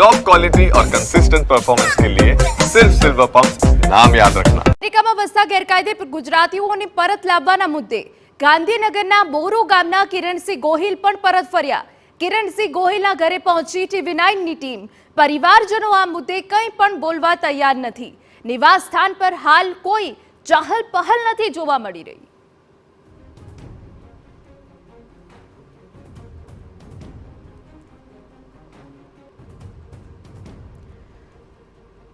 Top quality और consistent performance के लिए सिर्फ सिल्वर पंप नाम याद रखना। અમેરિકામાં વસતા ગેરકાયદે ગુજરાતીઓને પરત લાવવાના મુદ્દે ગાંધીનગરના બોરુ ગામના કિરણસિંહ ગોહિલ પણ પરત ફર્યા। કિરણસિંહ ગોહિલના ઘરે પહોંચી TV9ની ટીમ। પરિવારજનો આ મુદ્દે કંઈ પણ બોલવા તૈયાર નથી। નિવાસ સ્થાન પર હાલ કોઈ ચહલ પહલ નથી જોવા મળી રહી।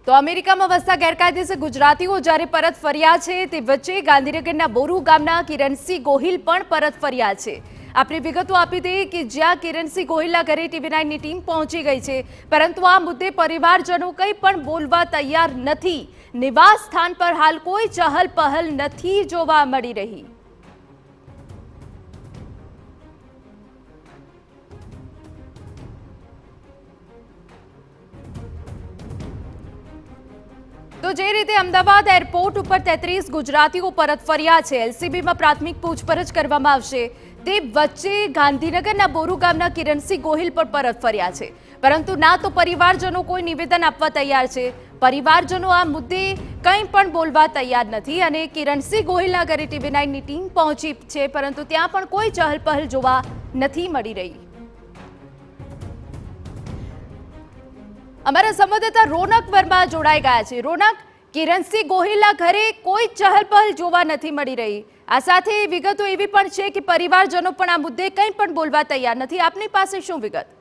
તો અમેરિકામાં વસતા ગેરકાયદેસર ગુજરાતીઓ જ્યારે પરત ફર્યા છે તે વચ્ચે ગાંધીનગરના બોરુ ગામના કિરણસિંહ ગોહિલ પણ પરત ફર્યા છે। આપણે વિગતો આપી દઈએ કે જ્યાં કિરણસિંહ ગોહિલના ઘરે TV9ની ટીમ પહોંચી ગઈ છે, પરંતુ આ મુદ્દે પરિવારજનો કંઈ પણ બોલવા તૈયાર નથી। નિવાસ સ્થાન પર હાલ કોઈ ચહલ પહલ નથી જોવા મળી રહી। તો જે રીતે અમદાવાદ એરપોર્ટ ઉપર 33 ગુજરાતીઓ પરત ફર્યા છે, LCBમાં પ્રાથમિક પૂછપરછ કરવામાં આવશે, તે વચ્ચે ગાંધીનગરના બોરુ ગામના કિરણસિંહ ગોહિલ પણ પરત ફર્યા છે, પરંતુ ના તો પરિવારજનો કોઈ નિવેદન આપવા તૈયાર છે। પરિવારજનો આ મુદ્દે કંઈ પણ બોલવા તૈયાર નથી અને કિરણસિંહ ગોહિલના ઘરે TV9ની ટીમ પહોંચી છે, પરંતુ ત્યાં પણ કોઈ ચહલપહલ જોવા નથી મળી રહી। અમારા સંવાદદાતા રોનક વર્મા જોડાઈ ગયા છે। રોનક, કિરણસિંહ ગોહિલના ઘરે કોઈ ચહલપહલ જોવા નથી મળી રહી। આ સાથે વિગતો એવી પણ છે કે પરિવારજનો પણ આ મુદ્દે કંઈ પણ બોલવા તૈયાર નથી। આપની પાસે શું વિગત?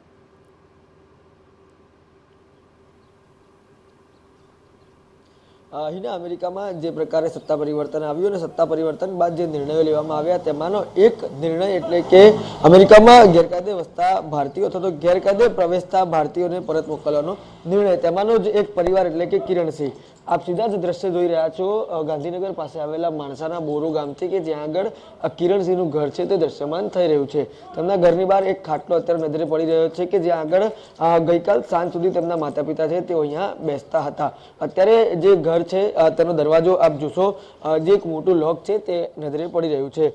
હિના, અમેરિકામાં જે પ્રકારે સત્તા પરિવર્તન આવ્યું અને સત્તા પરિવર્તન બાદ જે નિર્ણયો લેવામાં આવ્યા તેમાંનો એક નિર્ણય એટલે કે અમેરિકામાં ગેરકાયદે વસતા ભારતીયો અથવા તો ગેરકાયદે પ્રવેશતા ભારતીયોને પરત મોકલવાનો નિર્ણય, તેમાંનો જ એક પરિવાર એટલે કે કિરણસિંહ। આપ સીધા જ દ્રશ્ય જોઈ રહ્યા છો ગાંધીનગર પાસે આવેલા માણસાના બોરુ ગામથી કે જ્યાં આગળ કિરણસિંહનું ઘર છે તે દ્રશ્યમાન થઈ રહ્યું છે। તેમના ઘરની બહાર એક ખાટલો અત્યારે નજરે પડી રહ્યો છે કે જ્યાં આગળ ગઈકાલ સાંજ સુધી તેમના માતા પિતા છે તેઓ અહીંયા બેસતા હતા। અત્યારે જે ઘર છે તેનો દરવાજો આપ જોશો, જે એક મોટું લોક છે તે નજરે પડી રહ્યું છે।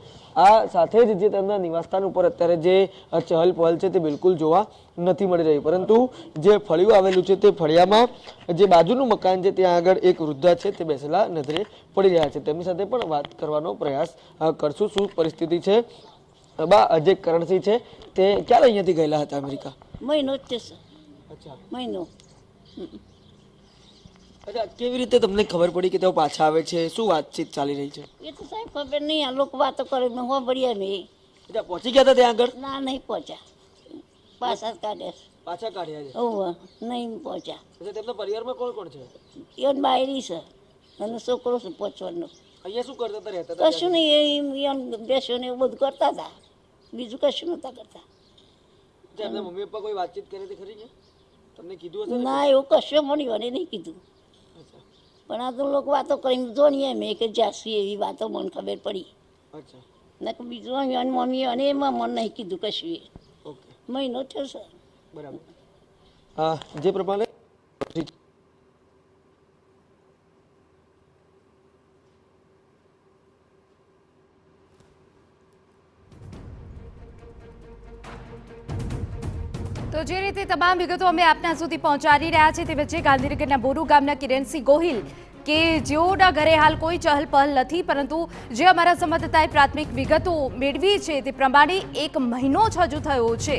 આ સાથે જ જે તેમના નિવાસસ્થાન ઉપર અત્યારે જે ચહલ પહલ છે તે બિલકુલ જોવા નથી મળી રહી, પરંતુ જે ફળિયું આવેલું છે તે ફળિયામાં જે બાજુનું મકાન છે ત્યાં આગળ એક વૃદ્ધા છે તે બેસેલા નજરે પડી રહ્યા છે। તેમની સાથે પણ વાત કરવાનો પ્રયાસ કરશું। શું પરિસ્થિતિ છે બા? જે કરણસિંહ છે તે ક્યારે અહીંયાથી ગયેલા હતા અમેરિકા? મહિનો જ છે સર। અચ્છા, મહિનો। અચ્છા, કેવી રીતે તમને ખબર પડી કે તેઓ પાછા આવે છે? શું વાતચીત ચાલી રહી છે? એ તો સાહેબ ખબર નહીં, આ લોકો વાતો કરે મેં હો બળ્યા મેં। અચ્છા, પહોંચી ગયા હતા ત્યાં આગળ? ના, નહીં પહોંચ્યા, પાછા જ કાઢ્યા છે। પાછા કાઢ્યા છે? ઓહ, નહીં પહોંચ્યા। અચ્છા, તેમના પરિવારમાં કોણ કોણ છે? એ બાયરી છે અને છોકરો છે પહોંચવાનો। અહીંયા શું કરતા હતા, રહેતા હતા? કશું નહીં, એ બેસો ને એવું બધું કરતા હતા, બીજું કશું નહોતા કરતા। અચ્છા, એમના મમ્મી પપ્પા કોઈ વાતચીત કરી હતી ખરી? તમને કીધું હશે ને? ના, એવું કશું મળ્યું અને નહીં કીધું, અચ્છા, પણ આ તો લોકો વાતો કરીને જોણીએ મેં કે જાસી એવી વાતો મને ખબર પડી। અચ્છા, ના કે બીજું અને મમ્મી અને એમાં મને નહીં કીધું કશું। એ ઓકે, મહિનો થયો સર। બરાબર। જે પ્રમાણે તો જે રીતે તમામ વિગતો અમે આપના સુધી પહોંચાડી રહ્યા છે તે વચ્ચે ગાંધીનગરના બોરુ ગામના કિરણસિંહ ગોહિલ કે જેઓના ઘરે હાલ કોઈ ચહલ પહલ નથી, પરંતુ જે અમારા સંવાદદાતાએ પ્રાથમિક વિગતો મેળવી છે તે પ્રમાણે 1 મહિનો જ હજુ થયો છે